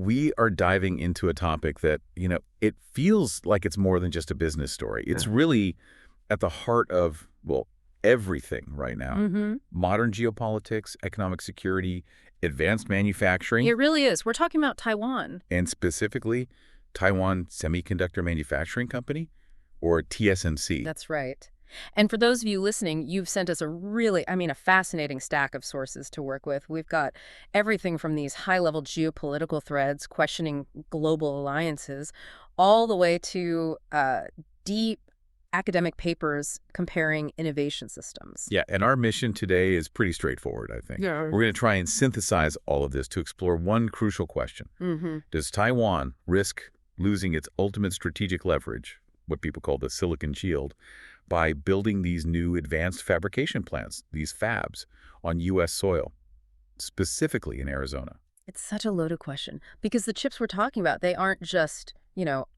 we are diving into a topic that, it feels like it's more than just a business story. It's really at the heart of, well, everything right now. Modern geopolitics, economic security, advanced manufacturing. It really is. We're talking about Taiwan. And specifically, Taiwan Semiconductor Manufacturing Company, or TSMC. That's right. And for those of you listening, you've sent us a fascinating stack of sources to work with. We've got everything from these high-level geopolitical threads questioning global alliances, all the way to deep academic papers comparing innovation systems. Yeah, and our mission today is pretty straightforward, I think. Yeah. We're going to try and synthesize all of this to explore one crucial question. Does Taiwan risk losing its ultimate strategic leverage, what people call the Silicon Shield, by building these new advanced fabrication plants, these fabs, on U.S. soil, specifically in Arizona? It's such a loaded question because the chips we're talking about, they aren't just,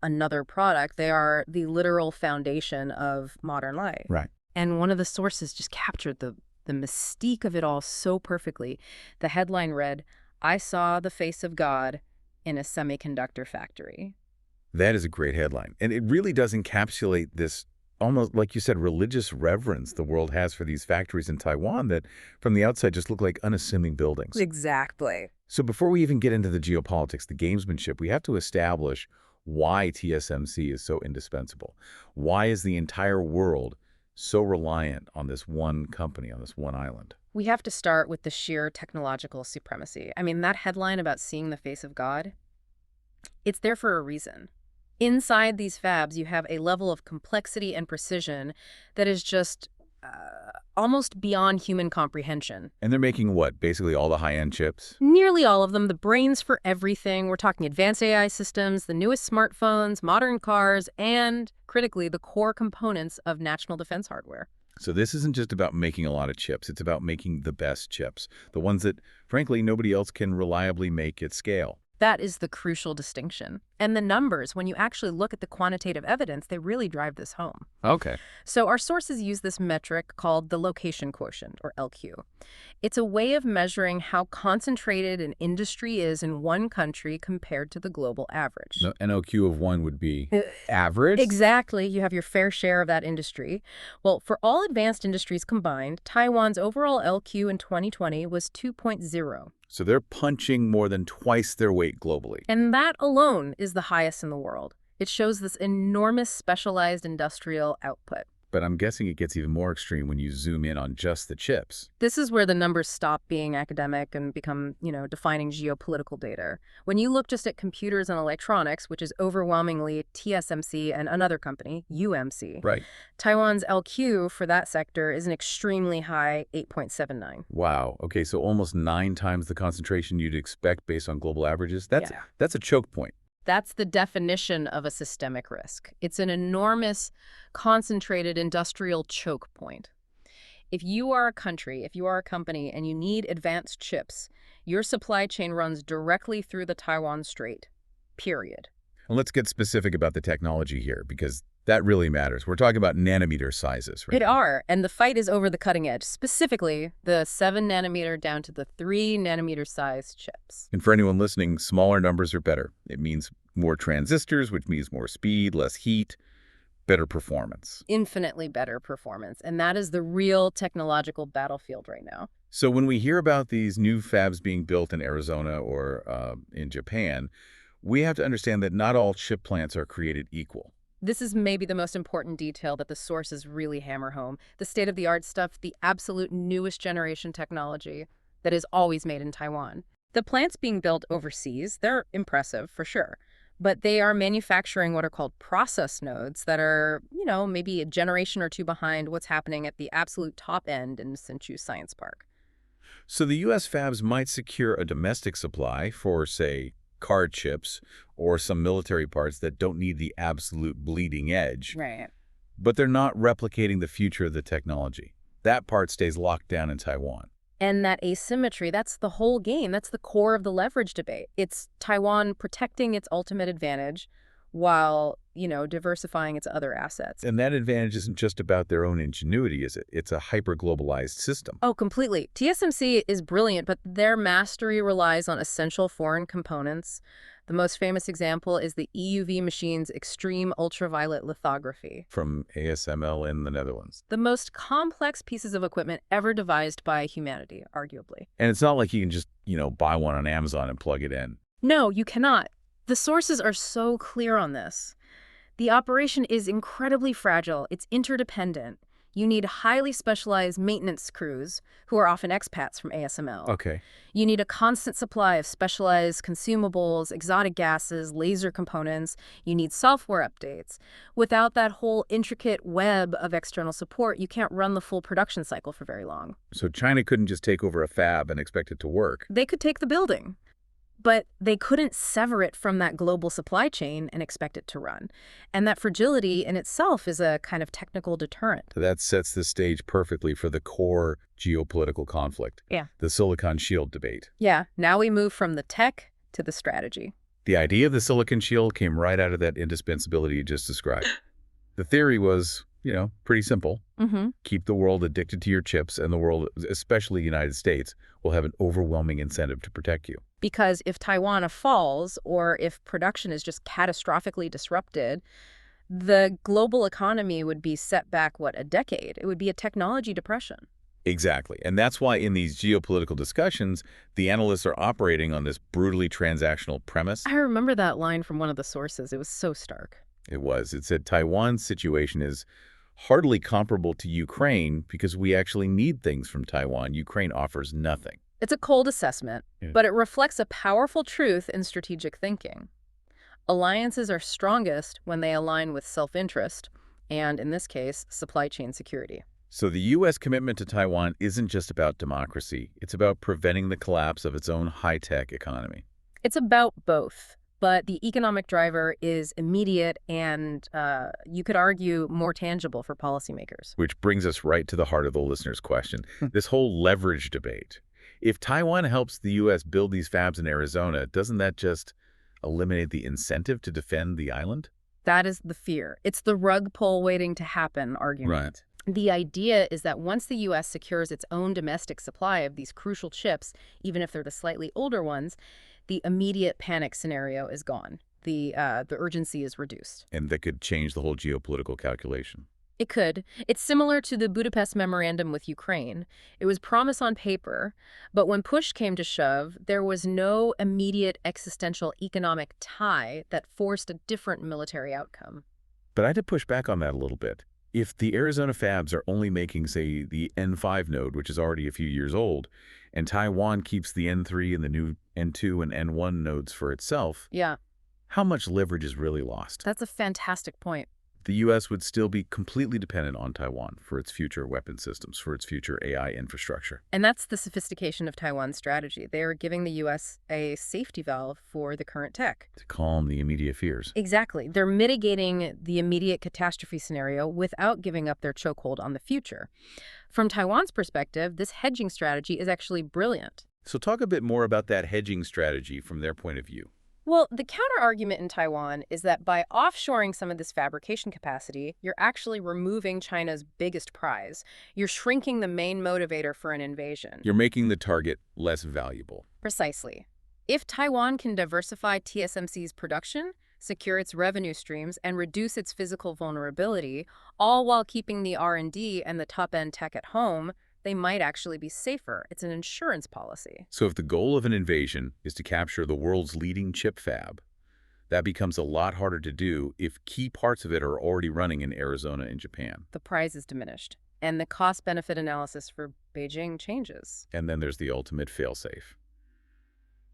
another product. They are the literal foundation of modern life. Right. And one of the sources just captured the mystique of it all so perfectly. The headline read, "I saw the face of God in a semiconductor factory." That is a great headline. And it really does encapsulate this, almost like you said, religious reverence the world has for these factories in Taiwan that from the outside just look like unassuming buildings. Exactly. So before we even get into the geopolitics, the gamesmanship, we have to establish why TSMC is so indispensable. Why is the entire world so reliant on this one company, on this one island? We have to start with the sheer technological supremacy. I mean, that headline about seeing the face of God, it's there for a reason. Inside these fabs, you have a level of complexity and precision that is just almost beyond human comprehension. And they're making what? Basically all the high-end chips? Nearly all of them, the brains for everything. We're talking advanced AI systems, the newest smartphones, modern cars, and, critically, the core components of national defense hardware. So this isn't just about making a lot of chips. It's about making the best chips, the ones that, frankly, nobody else can reliably make at scale. That is the crucial distinction. And the numbers, when you actually look at the quantitative evidence, they really drive this home. Okay. So our sources use this metric called the Location Quotient, or LQ. It's a way of measuring how concentrated an industry is in one country compared to the global average. No, an LQ of 1 would be average? Exactly. You have your fair share of that industry. Well, for all advanced industries combined, Taiwan's overall LQ in 2020 was 2.0. So they're punching more than twice their weight globally. And that alone is the highest in the world. It shows this enormous specialized industrial output. But I'm guessing it gets even more extreme when you zoom in on just the chips. This is where the numbers stop being academic and become, defining geopolitical data. When you look just at computers and electronics, which is overwhelmingly TSMC and another company, UMC. Right. Taiwan's LQ for that sector is an extremely high 8.79. Wow. Okay, so almost 9 times the concentration you'd expect based on global averages. That's a choke point. That's the definition of a systemic risk. It's an enormous, concentrated industrial choke point. If you are a country, if you are a company, and you need advanced chips, your supply chain runs directly through the Taiwan Strait, period. And let's get specific about the technology here, because that really matters. We're talking about nanometer sizes, right? It are, and the fight is over the cutting edge, specifically the 7-nanometer down to the 3-nanometer size chips. And for anyone listening, smaller numbers are better. It means more transistors, which means more speed, less heat, better performance. Infinitely better performance, and that is the real technological battlefield right now. So when we hear about these new fabs being built in Arizona or in Japan, we have to understand that not all chip plants are created equal. This is maybe the most important detail that the sources really hammer home. The state-of-the-art stuff, the absolute newest generation technology that is always made in Taiwan. The plants being built overseas, they're impressive for sure, but they are manufacturing what are called process nodes that are, maybe a generation or two behind what's happening at the absolute top end in Hsinchu Science Park. So the U.S. fabs might secure a domestic supply for, say, card chips or some military parts that don't need the absolute bleeding edge. Right. But they're not replicating the future of the technology. That part stays locked down in Taiwan. And that asymmetry, that's the whole game. That's the core of the leverage debate. It's Taiwan protecting its ultimate advantage while, diversifying its other assets. And that advantage isn't just about their own ingenuity, is it? It's a hyper-globalized system. Oh, completely. TSMC is brilliant, but their mastery relies on essential foreign components, The most famous example is the EUV machine's extreme ultraviolet lithography, From ASML in the Netherlands. the most complex pieces of equipment ever devised by humanity, arguably. And it's not like you can just, buy one on Amazon and plug it in. No, you cannot. The sources are so clear on this. The operation is incredibly fragile. It's interdependent. You need highly specialized maintenance crews, who are often expats from ASML. Okay. You need a constant supply of specialized consumables, exotic gases, laser components. You need software updates. Without that whole intricate web of external support, you can't run the full production cycle for very long. So China couldn't just take over a fab and expect it to work. They could take the building, but they couldn't sever it from that global supply chain and expect it to run. And that fragility in itself is a kind of technical deterrent. That sets the stage perfectly for the core geopolitical conflict. Yeah. The Silicon Shield debate. Yeah, now we move from the tech to the strategy. The idea of the Silicon Shield came right out of that indispensability you just described. The theory was, pretty simple. Keep the world addicted to your chips, and the world, especially the United States, will have an overwhelming incentive to protect you. Because if Taiwan falls, or if production is just catastrophically disrupted, the global economy would be set back, a decade? It would be a technology depression. Exactly. And that's why in these geopolitical discussions, the analysts are operating on this brutally transactional premise. I remember that line from one of the sources. It was so stark. It said Taiwan's situation is hardly comparable to Ukraine because we actually need things from Taiwan. Ukraine offers nothing. It's a cold assessment, but it reflects a powerful truth in strategic thinking. Alliances are strongest when they align with self-interest and, in this case, supply chain security. So the U.S. commitment to Taiwan isn't just about democracy. It's about preventing the collapse of its own high-tech economy. It's about both, but the economic driver is immediate and, you could argue, more tangible for policymakers. Which brings us right to the heart of the listener's question, this whole leverage debate. If Taiwan helps the U.S. build these fabs in Arizona, doesn't that just eliminate the incentive to defend the island? That is the fear. It's the rug pull waiting to happen argument. Right. The idea is that once the U.S. secures its own domestic supply of these crucial chips, even if they're the slightly older ones, the immediate panic scenario is gone. The urgency is reduced. And that could change the whole geopolitical calculation. It could. It's similar to the Budapest Memorandum with Ukraine. It was promise on paper, but when push came to shove, there was no immediate existential economic tie that forced a different military outcome. But I had to push back on that a little bit. If the Arizona fabs are only making, say, the N5 node, which is already a few years old, and Taiwan keeps the N3 and the new N2 and N1 nodes for itself, Yeah, how much leverage is really lost? that's a fantastic point. The U.S. would still be completely dependent on Taiwan for its future weapon systems, for its future AI infrastructure. And that's the sophistication of Taiwan's strategy. They are giving the U.S. a safety valve for the current tech. To calm the immediate fears. Exactly. They're mitigating the immediate catastrophe scenario without giving up their chokehold on the future. From Taiwan's perspective, this hedging strategy is actually brilliant. So talk a bit more about that hedging strategy from their point of view. Well, the counter-argument in Taiwan is that by offshoring some of this fabrication capacity, you're actually removing China's biggest prize. You're shrinking the main motivator for an invasion. You're making the target less valuable. Precisely. If Taiwan can diversify TSMC's production, secure its revenue streams, and reduce its physical vulnerability, all while keeping the R&D and the top-end tech at home, they might actually be safer. It's an insurance policy. So if the goal of an invasion is to capture the world's leading chip fab, that becomes a lot harder to do if key parts of it are already running in Arizona and Japan. The prize is diminished, and the cost-benefit analysis for Beijing changes. And then there's the ultimate failsafe.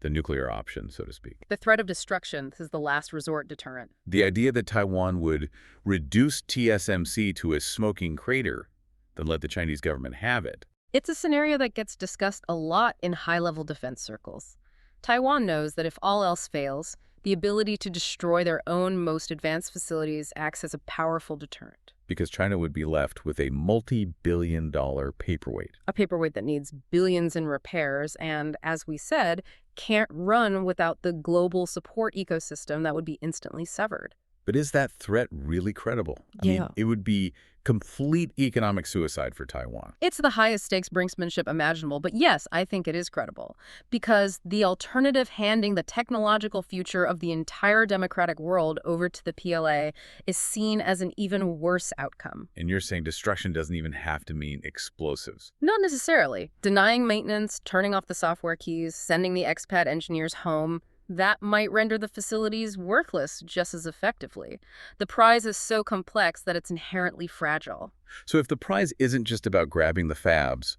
The nuclear option, so to speak. The threat of destruction, this is the last resort deterrent. The idea that Taiwan would reduce TSMC to a smoking crater, then let the Chinese government have it. It's a scenario that gets discussed a lot in high-level defense circles. Taiwan knows that if all else fails, the ability to destroy their own most advanced facilities acts as a powerful deterrent. Because China would be left with a multi-billion-dollar paperweight. A paperweight that needs billions in repairs and, as we said, can't run without the global support ecosystem that would be instantly severed. But is that threat really credible? I Yeah. mean, it would be complete economic suicide for Taiwan. It's the highest stakes brinksmanship imaginable, but yes, I think it is credible. Because the alternative, handing the technological future of the entire democratic world over to the PLA, is seen as an even worse outcome. And you're saying destruction doesn't even have to mean explosives. Not necessarily. Denying maintenance, turning off the software keys, sending the expat engineers home, that might render the facilities worthless just as effectively. The prize is so complex that it's inherently fragile. So if the prize isn't just about grabbing the fabs,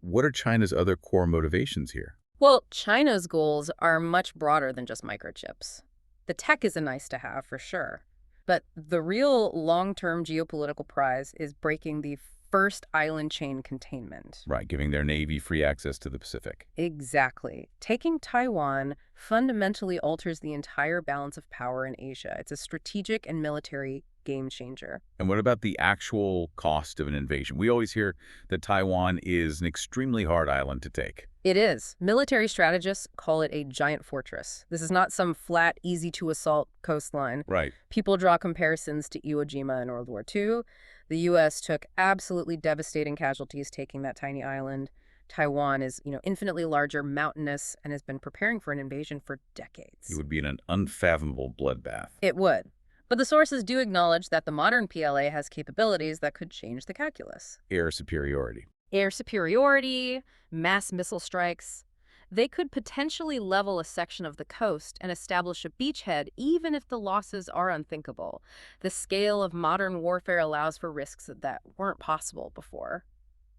what are China's other core motivations here? Well, China's goals are much broader than just microchips. The tech is a nice to have for sure. But the real long-term geopolitical prize is breaking the first island chain containment. Right, giving their navy free access to the Pacific. Exactly. Taking Taiwan fundamentally alters the entire balance of power in Asia. It's a strategic and military game changer. And what about the actual cost of an invasion? We always hear that Taiwan is an extremely hard island to take. It is. Military strategists call it a giant fortress. This is not some flat, easy-to-assault coastline. Right. People draw comparisons to Iwo Jima in World War II. The U.S. took absolutely devastating casualties taking that tiny island. Taiwan is, infinitely larger, mountainous, and has been preparing for an invasion for decades. It would be an unfathomable bloodbath. It would. But the sources do acknowledge that the modern PLA has capabilities that could change the calculus. Air superiority. Air superiority, mass missile strikes. They could potentially level a section of the coast and establish a beachhead even if the losses are unthinkable. The scale of modern warfare allows for risks that weren't possible before.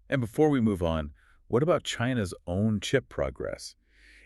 And before we move on, what about China's own chip progress?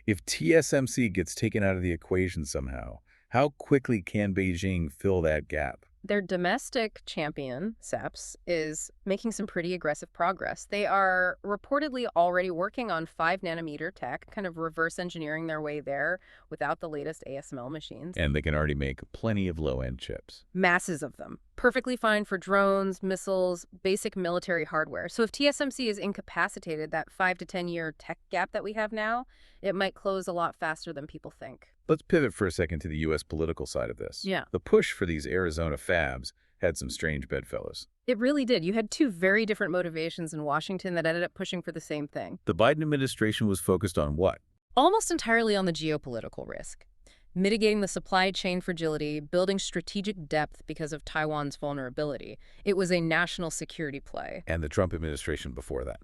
If TSMC gets taken out of the equation somehow, how quickly can Beijing fill that gap? Their domestic champion, SEPS, is making some pretty aggressive progress. They are reportedly already working on 5-nanometer tech, kind of reverse engineering their way there without the latest ASML machines. And they can already make plenty of low-end chips. Masses of them. Perfectly fine for drones, missiles, basic military hardware. So if TSMC is incapacitated, that 5 to 10-year tech gap that we have now, it might close a lot faster than people think. Let's pivot for a second to the U.S. political side of this. Yeah. The push for these Arizona fabs had some strange bedfellows. It really did. You had two very different motivations in Washington that ended up pushing for the same thing. The Biden administration was focused on what? Almost entirely on the geopolitical risk. Mitigating the supply chain fragility, building strategic depth because of Taiwan's vulnerability. It was a national security play. And the Trump administration before that.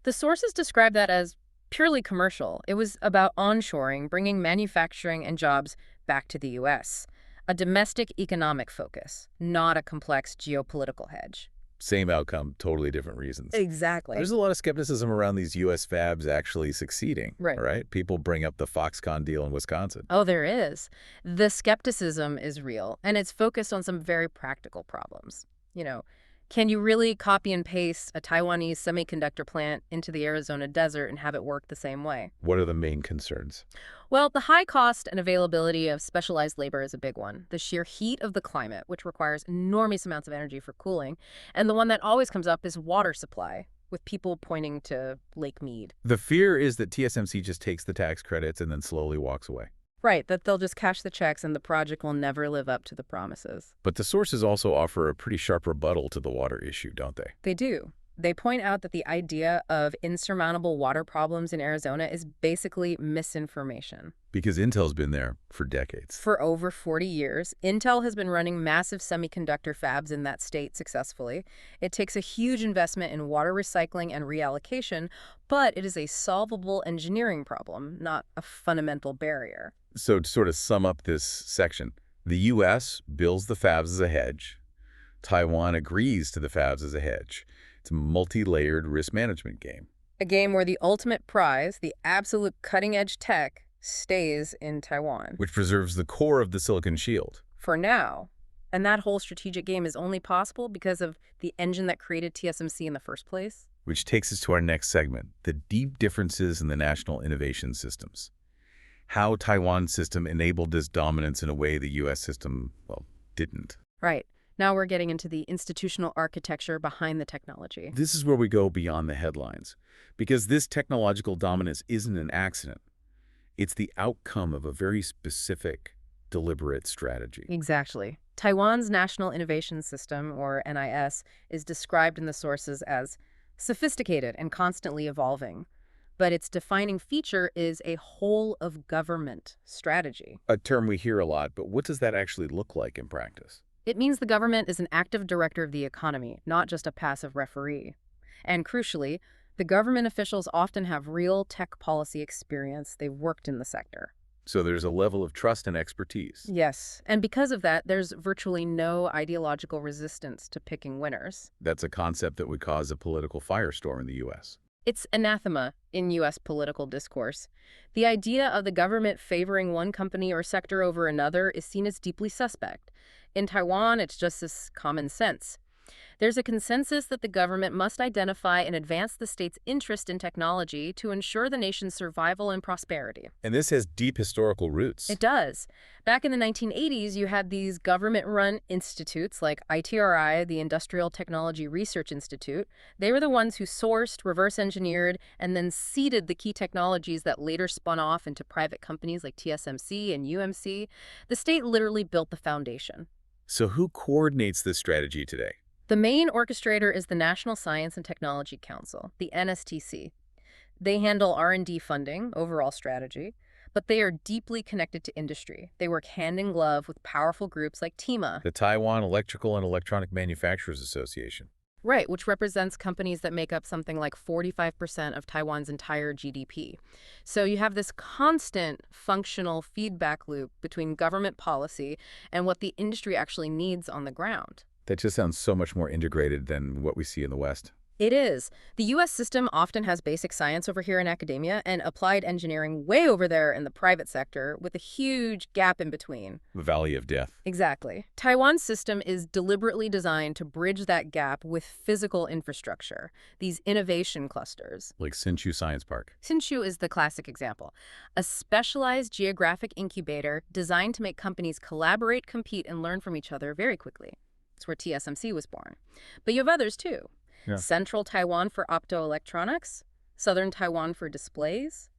The sources describe that as purely commercial. It was about onshoring, bringing manufacturing and jobs back to the U.S. A domestic economic focus, not a complex geopolitical hedge. Same outcome, totally different reasons. Exactly. There's a lot of skepticism around these U.S. fabs actually succeeding. Right. People bring up the Foxconn deal in Wisconsin. Oh, there is. The skepticism is real, and it's focused on some very practical problems. Can you really copy and paste a Taiwanese semiconductor plant into the Arizona desert and have it work the same way? What are the main concerns? Well, the high cost and availability of specialized labor is a big one. The sheer heat of the climate, which requires enormous amounts of energy for cooling. And the one that always comes up is water supply, with people pointing to Lake Mead. The fear is that TSMC just takes the tax credits and then slowly walks away. Right, that they'll just cash the checks and the project will never live up to the promises. But the sources also offer a pretty sharp rebuttal to the water issue, don't they? They do. They point out that the idea of insurmountable water problems in Arizona is basically misinformation. Because Intel's been there for decades. For over 40 years, Intel has been running massive semiconductor fabs in that state successfully. It takes a huge investment in water recycling and reallocation, but it is a solvable engineering problem, not a fundamental barrier. So to sort of sum up this section, the U.S. builds the fabs as a hedge. Taiwan agrees to the fabs as a hedge. It's a multi-layered risk management game. A game where the ultimate prize, the absolute cutting-edge tech, stays in Taiwan. Which preserves the core of the Silicon Shield. For now. And that whole strategic game is only possible because of the engine that created TSMC in the first place. Which takes us to our next segment, the deep differences in the national innovation systems. How Taiwan's system enabled this dominance in a way the U.S. system, didn't. Right. Now we're getting into the institutional architecture behind the technology. This is where we go beyond the headlines, because this technological dominance isn't an accident. It's the outcome of a very specific, deliberate strategy. Exactly. Taiwan's National Innovation System, or NIS, is described in the sources as sophisticated and constantly evolving. But its defining feature is a whole-of-government strategy. A term we hear a lot, but what does that actually look like in practice? It means the government is an active director of the economy, not just a passive referee. And crucially, the government officials often have real tech policy experience. They've worked in the sector. So there's a level of trust and expertise. Yes, and because of that, there's virtually no ideological resistance to picking winners. That's a concept that would cause a political firestorm in the U.S. It's anathema in U.S. political discourse. The idea of the government favoring one company or sector over another is seen as deeply suspect. In Taiwan, it's just as common sense. There's a consensus that the government must identify and advance the state's interest in technology to ensure the nation's survival and prosperity. And this has deep historical roots. It does. Back in the 1980s, you had these government-run institutes like ITRI, the Industrial Technology Research Institute. They were the ones who sourced, reverse-engineered, and then seeded the key technologies that later spun off into private companies like TSMC and UMC. The state literally built the foundation. So who coordinates this strategy today? The main orchestrator is the National Science and Technology Council, the NSTC. They handle R&D funding, overall strategy, but they are deeply connected to industry. They work hand in glove with powerful groups like TIMA. The Taiwan Electrical and Electronic Manufacturers Association. Right, which represents companies that make up something like 45% of Taiwan's entire GDP. So you have this constant functional feedback loop between government policy and what the industry actually needs on the ground. That just sounds so much more integrated than what we see in the West. It is. The U.S. system often has basic science over here in academia and applied engineering way over there in the private sector with a huge gap in between. The Valley of Death. Exactly. Taiwan's system is deliberately designed to bridge that gap with physical infrastructure, these innovation clusters. Like Hsinchu Science Park. Hsinchu is the classic example. A specialized geographic incubator designed to make companies collaborate, compete, and learn from each other very quickly. It's where TSMC was born. But you have others, too. Yeah. Central Taiwan for optoelectronics, Southern Taiwan for displays.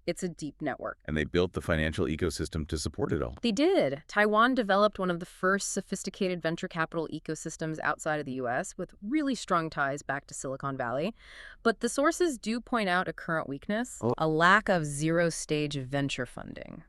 It's a deep network. And they built the financial ecosystem to support it all. They did. Taiwan developed one of the first sophisticated venture capital ecosystems outside of the U.S. with really strong ties back to Silicon Valley. But the sources do point out a current weakness, a lack of zero-stage venture funding.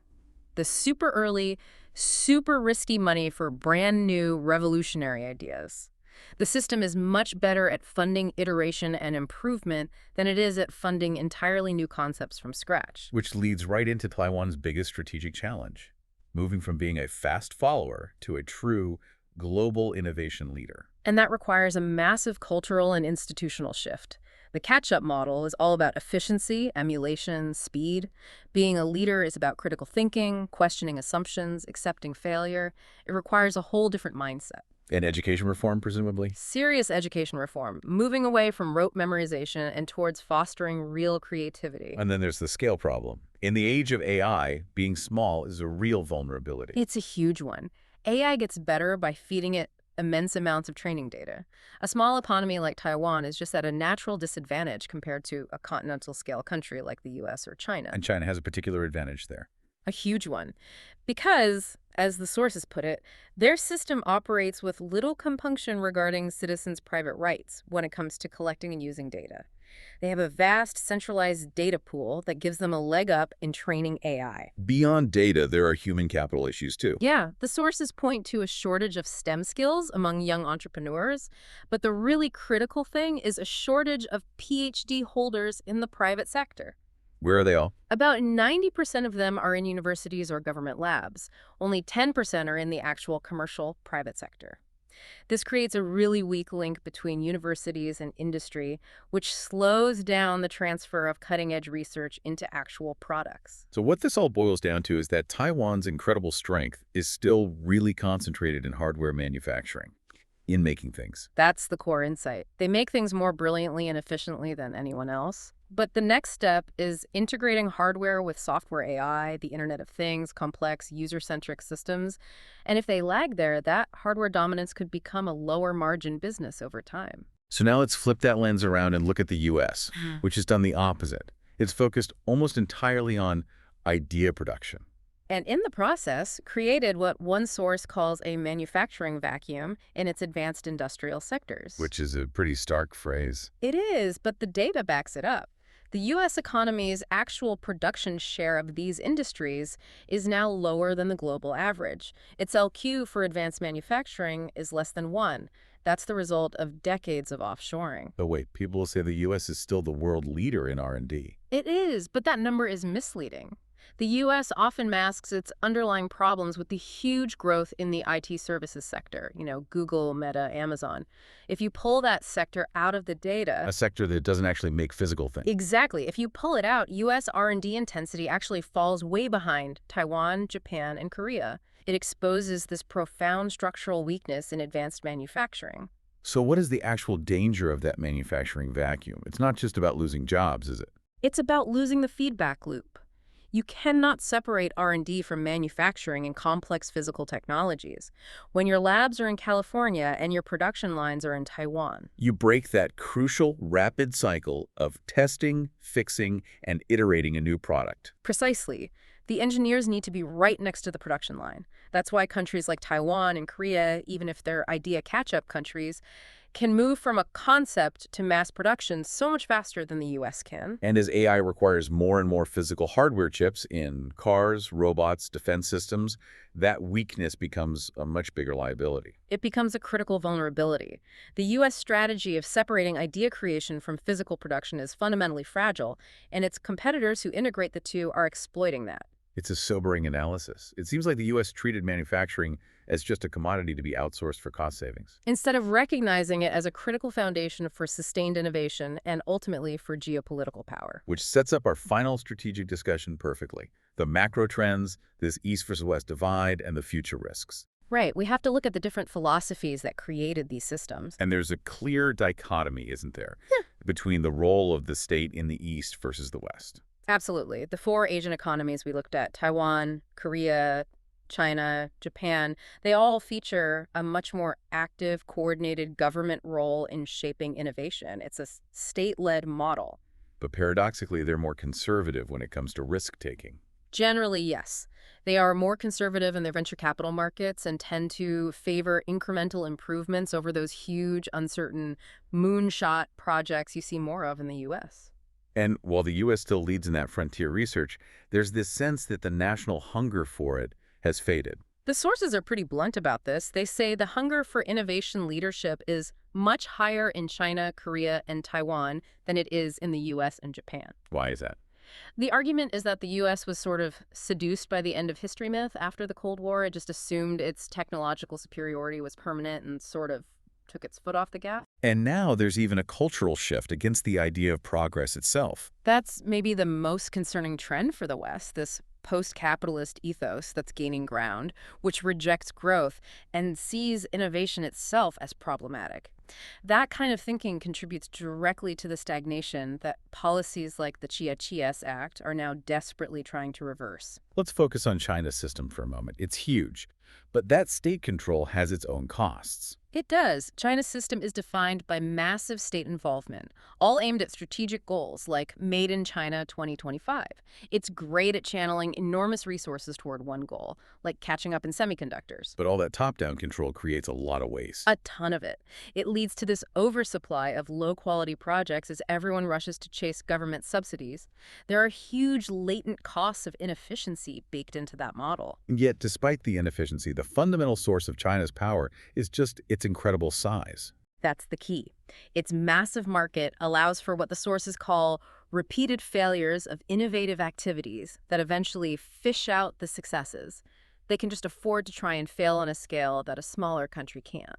The super early, super risky money for brand new revolutionary ideas. The system is much better at funding iteration and improvement than it is at funding entirely new concepts from scratch. Which leads right into Taiwan's biggest strategic challenge, moving from being a fast follower to a true global innovation leader. And that requires a massive cultural and institutional shift. The catch-up model is all about efficiency, emulation, speed. Being a leader is about critical thinking, questioning assumptions, accepting failure. It requires a whole different mindset. And education reform, presumably? Serious education reform, moving away from rote memorization and towards fostering real creativity. And then there's the scale problem. In the age of AI, being small is a real vulnerability. It's a huge one. AI gets better by feeding it immense amounts of training data. A small economy like Taiwan is just at a natural disadvantage compared to a continental-scale country like the U.S. or China. And China has a particular advantage there. A huge one. Because, as the sources put it, their system operates with little compunction regarding citizens' private rights when it comes to collecting and using data. They have a vast, centralized data pool that gives them a leg up in training AI. Beyond data, there are human capital issues, too. Yeah, the sources point to a shortage of STEM skills among young entrepreneurs, but the really critical thing is a shortage of PhD holders in the private sector. Where are they all? About 90% of them are in universities or government labs. Only 10% are in the actual commercial private sector. This creates a really weak link between universities and industry, which slows down the transfer of cutting-edge research into actual products. So what this all boils down to is that Taiwan's incredible strength is still really concentrated in hardware manufacturing, in making things. That's the core insight. They make things more brilliantly and efficiently than anyone else. But the next step is integrating hardware with software AI, the Internet of Things, complex user-centric systems. And if they lag there, that hardware dominance could become a lower margin business over time. So now let's flip that lens around and look at the U.S., which has done the opposite. It's focused almost entirely on idea production. and in the process created what one source calls a manufacturing vacuum in its advanced industrial sectors. Which is a pretty stark phrase. It is, but the data backs it up. The U.S. economy's actual production share of these industries is now lower than the global average. Its LQ for advanced manufacturing is less than 1. That's the result of decades of offshoring. But wait, people will say the U.S. is still the world leader in R&D. It is, but that number is misleading. The U.S. often masks its underlying problems with the huge growth in the IT services sector, Google, Meta, Amazon. If you pull that sector out of the data... A sector that doesn't actually make physical things. Exactly. If you pull it out, U.S. R&D intensity actually falls way behind Taiwan, Japan, and Korea. It exposes this profound structural weakness in advanced manufacturing. So what is the actual danger of that manufacturing vacuum? It's not just about losing jobs, is it? It's about losing the feedback loop. You cannot separate R&D from manufacturing and complex physical technologies. When your labs are in California and your production lines are in Taiwan. You break that crucial, rapid cycle of testing, fixing, and iterating a new product. Precisely. The engineers need to be right next to the production line. That's why countries like Taiwan and Korea, even if they're idea catch-up countries, can move from a concept to mass production so much faster than the U.S. can. And as AI requires more and more physical hardware chips in cars, robots, defense systems, that weakness becomes a much bigger liability. It becomes a critical vulnerability. The U.S. strategy of separating idea creation from physical production is fundamentally fragile, and its competitors who integrate the two are exploiting that. It's a sobering analysis. It seems like the U.S. treated manufacturing as just a commodity to be outsourced for cost savings, instead of recognizing it as a critical foundation for sustained innovation and ultimately for geopolitical power. which sets up our final strategic discussion perfectly. The macro trends, this East versus West divide, and the future risks. Right, we have to look at the different philosophies that created these systems. And there's a clear dichotomy, isn't there, between the role of the state in the East versus the West. Absolutely. The 4 Asian economies we looked at, Taiwan, Korea, China, Japan, they all feature a much more active, coordinated government role in shaping innovation. It's a state-led model. But paradoxically, they're more conservative when it comes to risk-taking. Generally, yes. They are more conservative in their venture capital markets and tend to favor incremental improvements over those huge, uncertain moonshot projects you see more of in the U.S. And while the U.S. still leads in that frontier research, there's this sense that the national hunger for it has faded. The sources are pretty blunt about this. They say the hunger for innovation leadership is much higher in China, Korea, and Taiwan than it is in the U.S. and Japan. Why is that? The argument is that the U.S. was sort of seduced by the end of history myth after the Cold War. It just assumed its technological superiority was permanent and sort of took its foot off the gas. And now there's even a cultural shift against the idea of progress itself. That's maybe the most concerning trend for the West, this post-capitalist ethos that's gaining ground, which rejects growth and sees innovation itself as problematic. That kind of thinking contributes directly to the stagnation that policies like the Chia-Chias Act are now desperately trying to reverse. Let's focus on China's system for a moment. It's huge, but that state control has its own costs. It does. China's system is defined by massive state involvement, all aimed at strategic goals like Made in China 2025. It's great at channeling enormous resources toward one goal, like catching up in semiconductors. But all that top-down control creates a lot of waste. A ton of it. It leads to this oversupply of low-quality projects as everyone rushes to chase government subsidies. There are huge latent costs of inefficiency baked into that model. Yet, despite the inefficiency, the fundamental source of China's power is just its incredible size. That's the key. Its massive market allows for what the sources call repeated failures of innovative activities that eventually fish out the successes. They can just afford to try and fail on a scale that a smaller country can't.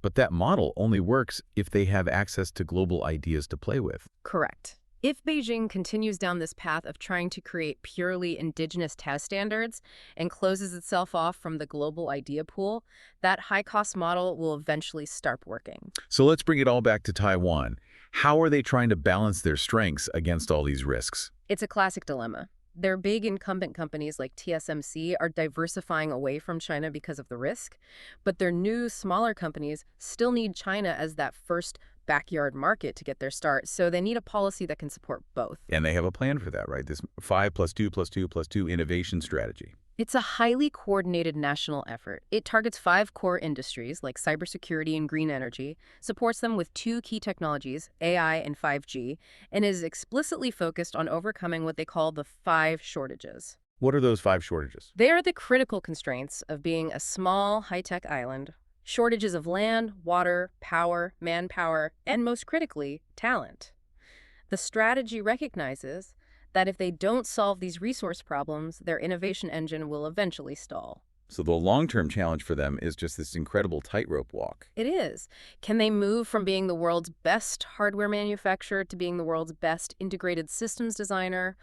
But that model only works if they have access to global ideas to play with. Correct. If Beijing continues down this path of trying to create purely indigenous test standards and closes itself off from the global idea pool, that high-cost model will eventually start working. So let's bring it all back to Taiwan. How are they trying to balance their strengths against all these risks? It's a classic dilemma. Their big incumbent companies like TSMC are diversifying away from China because of the risk, but their new, smaller companies still need China as that first backyard market to get their start, so they need a policy that can support both. And they have a plan for that, right? This 5+2+2+2 innovation strategy. It's a highly coordinated national effort. It targets 5 core industries like cybersecurity and green energy, supports them with 2 key technologies, AI and 5G, and is explicitly focused on overcoming what they call the 5 shortages. What are those 5 shortages? They are the critical constraints of being a small, high-tech island. Shortages of land, water, power, manpower, and most critically, talent. The strategy recognizes that if they don't solve these resource problems, their innovation engine will eventually stall. So the long-term challenge for them is just this incredible tightrope walk. It is. Can they move from being the world's best hardware manufacturer to being the world's best integrated systems designer,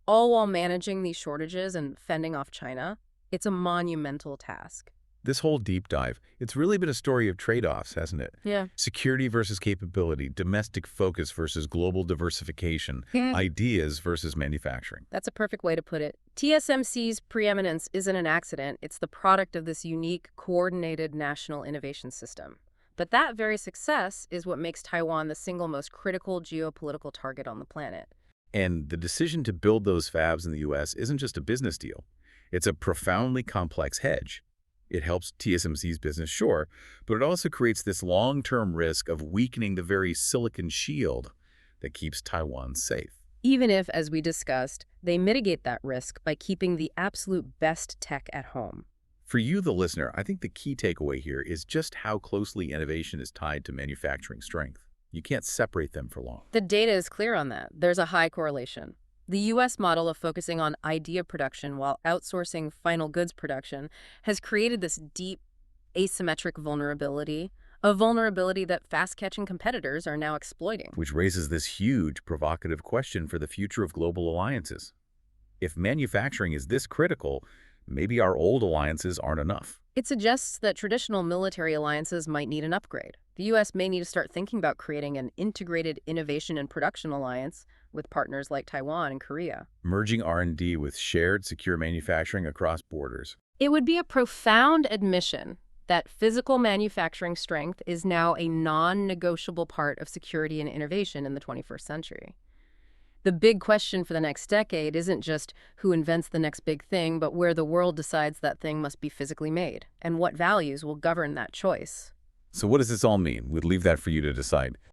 all while managing these shortages and fending off China? It's a monumental task. This whole deep dive, it's really been a story of trade-offs, hasn't it? Yeah. Security versus capability, domestic focus versus global diversification, ideas versus manufacturing. That's a perfect way to put it. TSMC's preeminence isn't an accident. It's the product of this unique, coordinated national innovation system. But that very success is what makes Taiwan the single most critical geopolitical target on the planet. And the decision to build those fabs in the U.S. isn't just a business deal. It's a profoundly complex hedge. It helps TSMC's business, sure, but it also creates this long-term risk of weakening the very silicon shield that keeps Taiwan safe. Even if, as we discussed, they mitigate that risk by keeping the absolute best tech at home. For you, the listener, I think the key takeaway here is just how closely innovation is tied to manufacturing strength. You can't separate them for long. The data is clear on that. There's a high correlation. The U.S. model of focusing on idea production while outsourcing final goods production has created this deep, asymmetric vulnerability, a vulnerability that fast-catching competitors are now exploiting. Which raises this huge, provocative question for the future of global alliances. If manufacturing is this critical, maybe our old alliances aren't enough. It suggests that traditional military alliances might need an upgrade. The U.S. may need to start thinking about creating an integrated innovation and production alliance with partners like Taiwan and Korea. Merging R&D with shared, secure manufacturing across borders. It would be a profound admission that physical manufacturing strength is now a non-negotiable part of security and innovation in the 21st century. The big question for the next decade isn't just who invents the next big thing, but where the world decides that thing must be physically made, and what values will govern that choice. So what does this all mean? We'd leave that for you to decide.